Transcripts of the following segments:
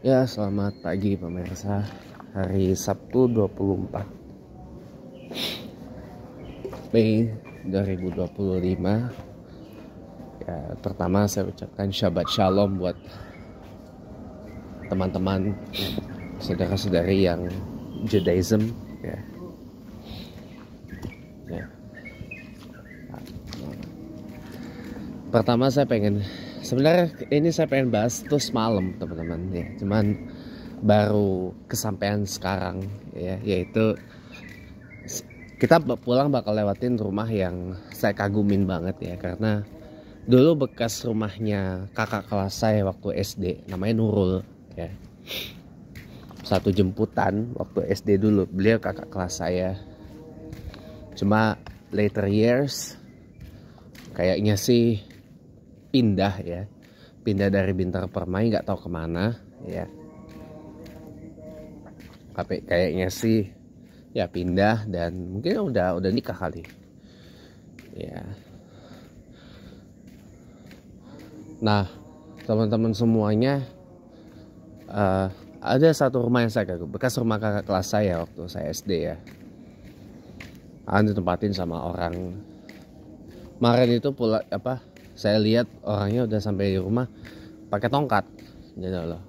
Ya, selamat pagi pemirsa. Hari Sabtu 24 Mei 2025. Ya, pertama saya ucapkan Shabbat Shalom buat teman-teman saudara-saudari yang Judaism ya. Ya. Pertama sebenarnya ini saya pengen bahas tuh semalam teman-teman ya. Cuman baru kesampaian sekarang ya, yaitu kita pulang bakal lewatin rumah yang saya kagumin banget ya, karena dulu bekas rumahnya kakak kelas saya waktu SD, namanya Nurul ya. Satu jemputan waktu SD dulu, beliau kakak kelas saya. Cuma later years kayaknya sih pindah dari Bintaro Permai, nggak tahu kemana ya. Tapi kayaknya sih ya pindah, dan mungkin udah nikah kali ya. Nah teman-teman semuanya, ada satu rumah yang saya kagum, bekas rumah kakak kelas saya waktu saya SD ya. Ditempatin sama orang. Kemarin itu pula saya lihat orangnya udah sampai di rumah pakai tongkat gitu loh.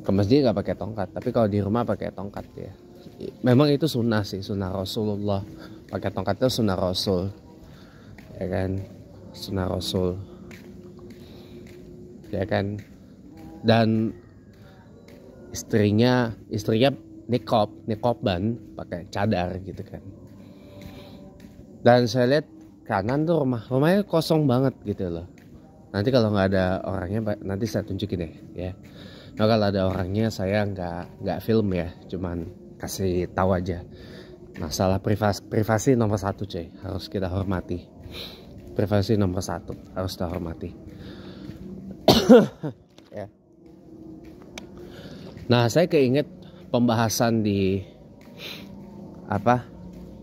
Ke masjid nggak pakai tongkat, tapi kalau di rumah pakai tongkat ya. Memang itu sunnah sih, sunnah Rasulullah. Pakai tongkat itu sunnah Rasul ya kan, sunnah Rasul ya kan. Dan istrinya nikoban, pakai cadar gitu kan. Dan saya lihat kanan tuh rumahnya kosong banget gitu loh. Nanti kalau nggak ada orangnya, nanti saya tunjukin deh ya. Nah, kalau ada orangnya saya nggak film ya, cuman kasih tahu aja. Masalah privasi nomor satu cuy, harus kita hormati. Privasi nomor satu harus kita hormati. Ya. Nah, saya keinget pembahasan di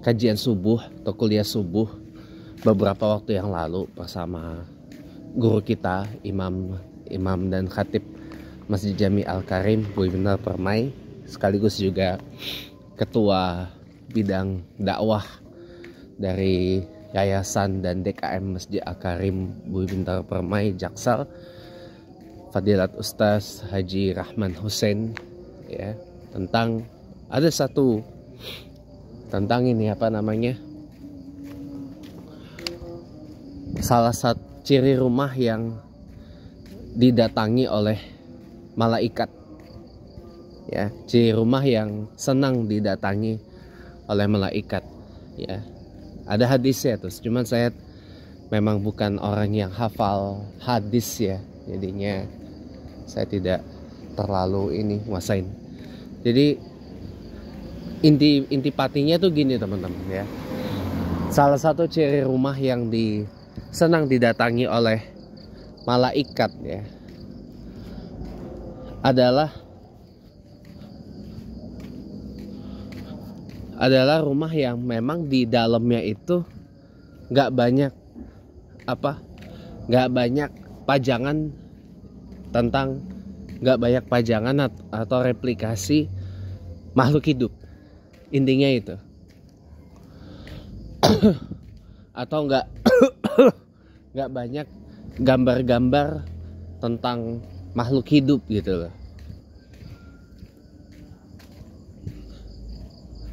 kajian subuh atau kuliah subuh beberapa waktu yang lalu bersama guru kita, imam dan khatib Masjid Jami Al-Karim Bui Bintaro Permai, sekaligus juga ketua bidang dakwah dari Yayasan dan DKM Masjid Al-Karim Bui Bintaro Permai Jaksel, Fadilat Ustaz Haji Rahman Hussein ya, tentang ini salah satu ciri rumah yang didatangi oleh malaikat ya, ciri rumah yang senang didatangi oleh malaikat ya. Ada hadisnya tuh, cuman saya memang bukan orang yang hafal hadis ya, jadinya saya tidak terlalu nguasain. Jadi inti patinya tuh gini teman-teman ya. Salah satu ciri rumah yang senang didatangi oleh malaikat ya adalah rumah yang memang di dalamnya itu nggak banyak pajangan atau replikasi makhluk hidup, intinya itu. Atau nggak banyak gambar-gambar tentang makhluk hidup gitu loh.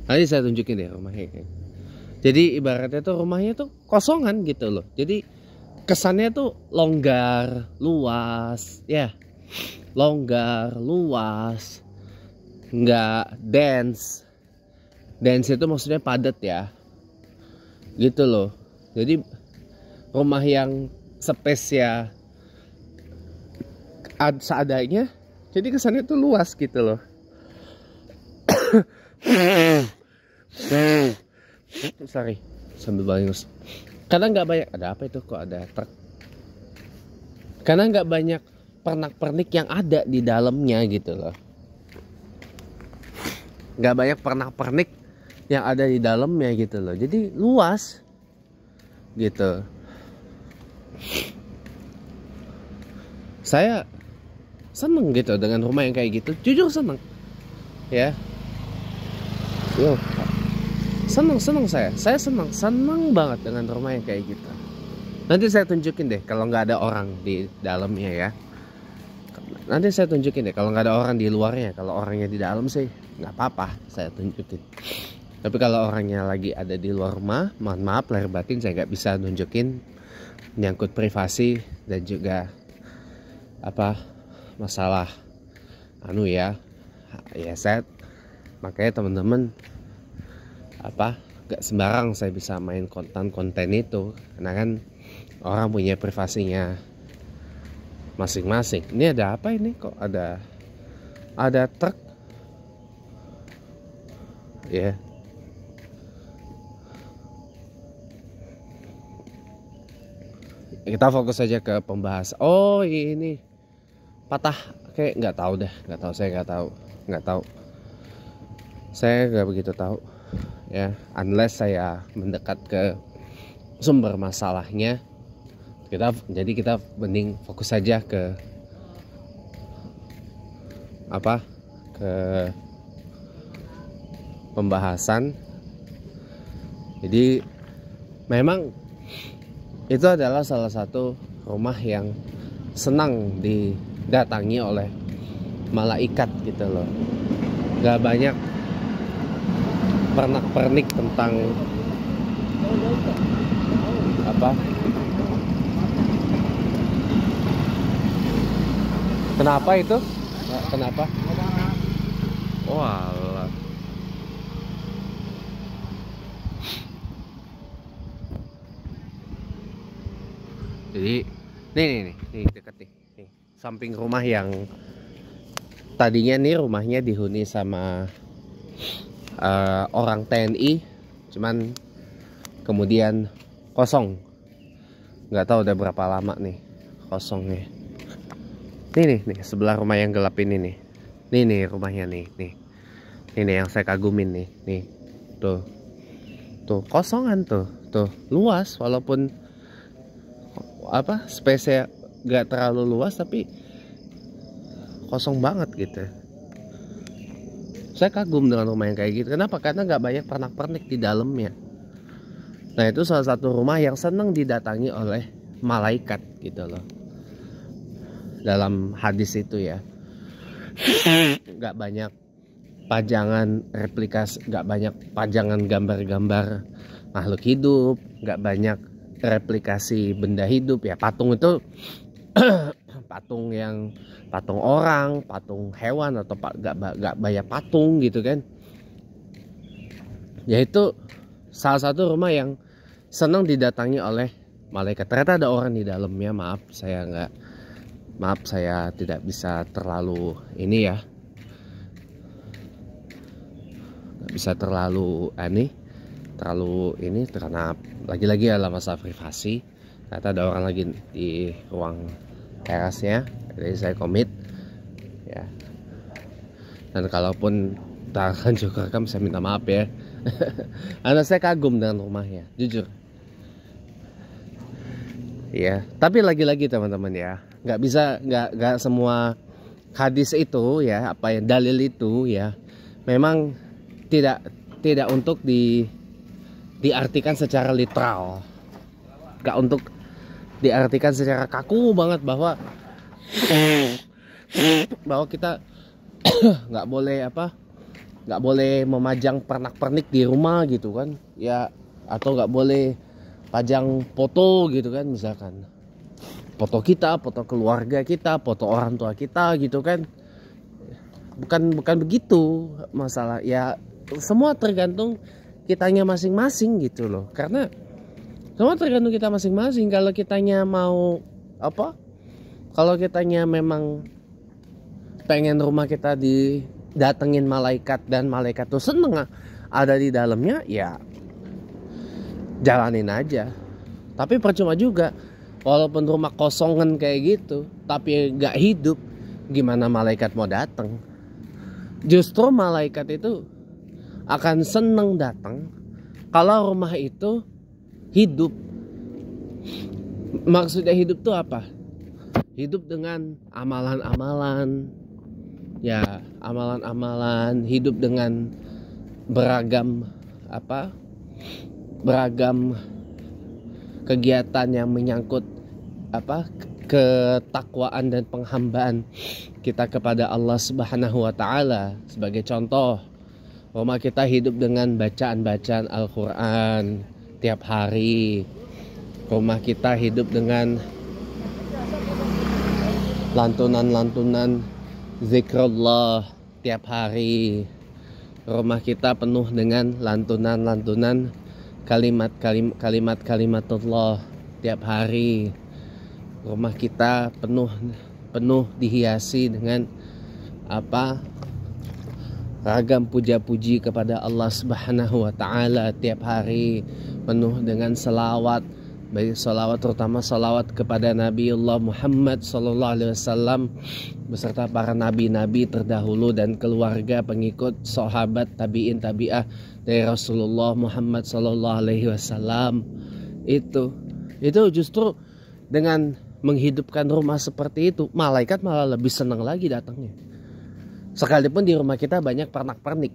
Nanti saya tunjukin deh rumahnya. Jadi ibaratnya tuh rumahnya tuh kosongan gitu loh. Jadi kesannya tuh longgar, luas ya. Longgar, luas. Nggak dense. Dense itu maksudnya padat ya. Gitu loh. Jadi rumah yang space ya seadanya, jadi kesannya tuh luas gitu loh. Sorry, sambil bangus. Karena nggak banyak, ada apa itu, kok ada truk? Karena nggak banyak pernak-pernik yang ada di dalamnya gitu loh. Nggak banyak pernak-pernik yang ada di dalamnya gitu loh. Jadi luas gitu. Saya seneng gitu dengan rumah yang kayak gitu, jujur seneng ya. Yo, seneng saya seneng banget dengan rumah yang kayak gitu. Nanti saya tunjukin deh kalau nggak ada orang di dalamnya ya. Nanti saya tunjukin deh kalau nggak ada orang di luarnya. Kalau orangnya di dalam sih nggak apa-apa, saya tunjukin. Tapi kalau orangnya lagi ada di luar rumah, mohon maaf lahir batin saya nggak bisa nunjukin, nyangkut privasi dan juga apa masalah ya saya, makanya teman-teman gak sembarang saya bisa main konten itu, karena kan orang punya privasinya masing-masing. Ini ada apa ini, kok ada truk ya. Kita fokus saja ke pembahasan. Oh ini patah, kayak nggak tahu, saya nggak begitu tahu ya, unless saya mendekat ke sumber masalahnya. Jadi kita mending fokus saja ke ke pembahasan. Jadi memang itu adalah salah satu rumah yang senang didatangi oleh malaikat gitu loh. Gak banyak pernak-pernik tentang kenapa itu? Kenapa? Oh alah. Jadi nih deket nih, samping rumah yang tadinya nih rumahnya dihuni sama orang TNI, cuman kemudian kosong. Nggak tahu udah berapa lama nih kosongnya. Nih sebelah rumah yang gelap ini nih. Nih rumahnya nih. Ini yang saya kagumin nih. Tuh kosongan tuh luas, walaupun space-nya nggak terlalu luas, tapi kosong banget gitu. Saya kagum dengan rumah yang kayak gitu. Kenapa? Karena nggak banyak pernak-pernik di dalamnya. Nah itu salah satu rumah yang senang didatangi oleh malaikat gitu loh. Dalam hadis itu ya, nggak banyak pajangan replikasi, nggak banyak pajangan gambar-gambar makhluk hidup, nggak banyak replikasi benda hidup ya. Patung itu patung orang, patung hewan, atau nggak banyak patung gitu kan. Yaitu salah satu rumah yang senang didatangi oleh malaikat. Ternyata ada orang di dalamnya. Maaf saya tidak bisa terlalu nggak bisa terlalu ini karena lagi-lagi adalah masalah privasi. Ternyata ada orang lagi di ruang terasnya, jadi saya komit ya. Dan kalaupun tak juga rekam, saya minta maaf ya. Karena saya kagum dengan rumahnya, jujur ya. Tapi lagi-lagi teman-teman ya, nggak semua hadis itu ya, dalil itu ya, memang tidak untuk diartikan secara literal, nggak untuk diartikan secara kaku banget bahwa kita nggak boleh memajang pernak-pernik di rumah gitu kan ya, atau nggak boleh pajang foto gitu kan, misalkan foto kita, foto keluarga kita, foto orang tua kita gitu kan. Bukan begitu masalah ya. Semua tergantung kitanya masing-masing gitu loh. Karena semua tergantung kita masing-masing. Kalau kitanya mau kalau kitanya memang pengen rumah kita didatengin malaikat dan malaikat tuh seneng ada di dalamnya, ya jalanin aja. Tapi percuma juga, walaupun rumah kosongan kayak gitu tapi gak hidup, gimana malaikat mau datang? Justru malaikat itu akan seneng datang kalau rumah itu hidup. Maksudnya hidup tuh apa? hidup dengan amalan-amalan, ya amalan-amalan, hidup dengan beragam beragam kegiatan yang menyangkut ketakwaan dan penghambaan kita kepada Allah Subhanahu wa taala. Sebagai contoh, rumah kita hidup dengan bacaan-bacaan Al-Qur'an tiap hari. Rumah kita hidup dengan lantunan-lantunan zikrullah tiap hari. Rumah kita penuh dengan lantunan-lantunan kalimat-kalimatullah tiap hari. Rumah kita penuh dihiasi dengan ragam puja-puji kepada Allah Subhanahu wa taala tiap hari, penuh dengan selawat, baik selawat terutama selawat kepada Nabiullah Muhammad sallallahu alaihi wasallam beserta para nabi-nabi terdahulu dan keluarga, pengikut, sahabat, tabi'in, tabi'ah dari Rasulullah Muhammad sallallahu alaihi wasallam. Itu justru dengan menghidupkan rumah seperti itu, malaikat malah lebih senang lagi datangnya. Sekalipun di rumah kita banyak pernak-pernik,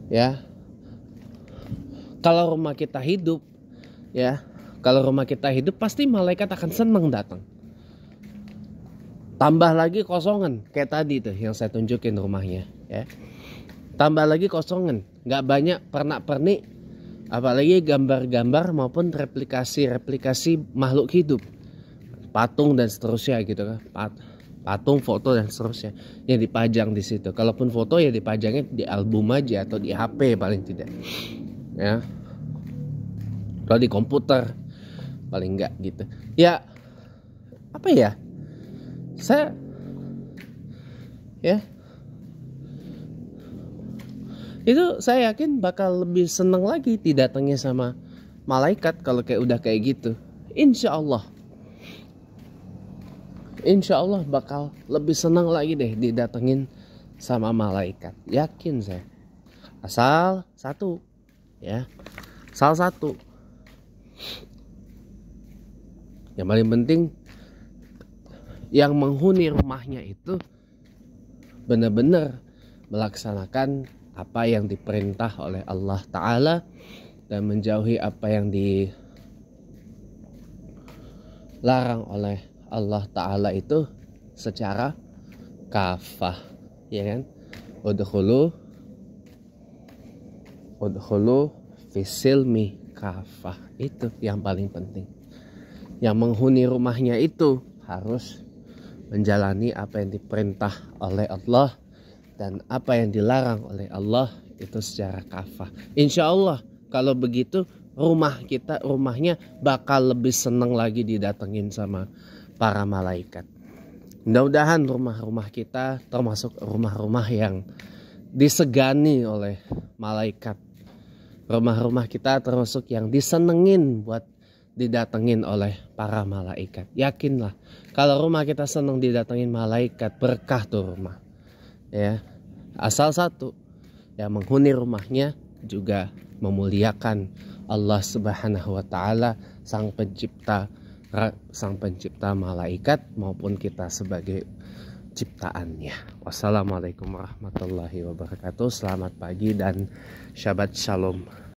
ya. Kalau rumah kita hidup, pasti malaikat akan senang datang. Tambah lagi kosongan, kayak tadi tuh yang saya tunjukin rumahnya, ya. Tambah lagi kosongan, nggak banyak pernak-pernik, apalagi gambar-gambar maupun replikasi makhluk hidup, patung dan seterusnya gitu kan, patung, foto dan seterusnya yang dipajang di situ. Kalaupun foto ya dipajangnya di album aja atau di HP paling tidak, ya. Kalau di komputer paling enggak gitu. Ya saya itu saya yakin bakal lebih seneng lagi didatangi sama malaikat kalau udah kayak gitu. Insya Allah bakal lebih senang lagi deh didatengin sama malaikat. Yakin saya. Asal satu. Yang paling penting, yang menghuni rumahnya itu benar-benar melaksanakan apa yang diperintah oleh Allah Ta'ala dan menjauhi apa yang dilarang oleh Allah Ta'ala itu secara kafah, ya kan? Udkhulu fisilmi kafah, itu yang paling penting. Yang menghuni rumahnya itu harus menjalani apa yang diperintah oleh Allah dan apa yang dilarang oleh Allah itu secara kafah. Insya Allah kalau begitu rumahnya bakal lebih senang lagi didatengin sama para malaikat. Mudah-mudahan rumah-rumah kita termasuk rumah-rumah yang disegani oleh malaikat. Rumah-rumah kita termasuk yang disenengin buat didatengin oleh para malaikat. Yakinlah kalau rumah kita senang didatengin malaikat, berkah tuh rumah. Ya, asal satu, yang menghuni rumahnya juga memuliakan Allah Subhanahu wa taala, sang pencipta malaikat maupun kita sebagai ciptaannya. Wassalamualaikum warahmatullahi wabarakatuh. Selamat pagi dan Shabbat Shalom.